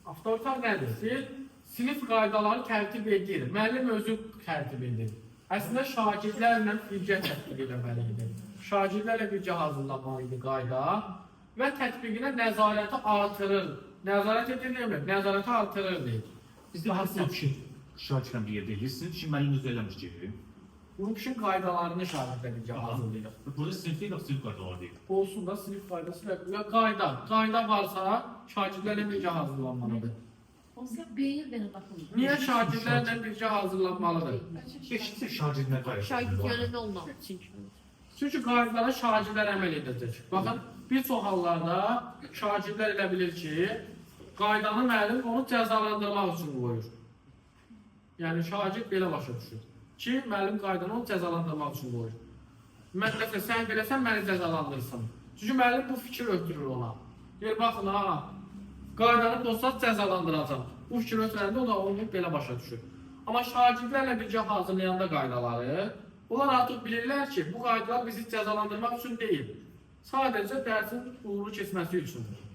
Avtoritar nədir? Sinif qaydaları tərtib edir. Müəllim özü tərtib edir. Əslində şagirdlərlə birgə tətbiq etməlidir. Şagirdlərlə birgə hazırlanmalıdır qayda və tətbiqinə nəzarəti artırır. Nəzarət edilmir, nəzarəti artırır deyil. Bizdə hasil üçün şagirdlə bir yerdə edirsiniz, şimdi müəllim özü eləmiş ki. Bunun üçün qaydalarını şagirdlə birgə hazırlayır. Burada sinif deyil, sinif qaydaları deyil. Olsun da sinif qaydası və qayda. Qayda varsa şagirdlərlə birgə hazırlanmalıdır. Niyə şagirdlərlə birgə hazırlanmalıdır? Eşitsin şagirdlə qayda. Şagirdlərlə nə olmalı? Çünki qaydalara şagirdlər əməl edəcək. Baxın, bir çox hallarda şagirdlər elə bilir ki, qaydanı müəllim onu cəzalandırmaq üçün qoyur. Yəni şagird belə başa düşür ki, müəllim qaydanı onu cəzalandırmaq üçün qoyur. Məsələn, sən beləsən, məni cəzalandırırsan. Çünki müəllim bu fikir ötürür ona. Deyir, baxın, qaydanı pozsaz cəzalandıracaq. Bu fikir ötürəndə o da onu belə başa düşür. Amma şagirdlərlə birgə hazırlayanda qaydaları, onlar artıq bilirlər ki, bu qaydalar bizi cəzalandırmaq üçün deyil. Sadəcə dərsin uğurlu keçməsi üçündür.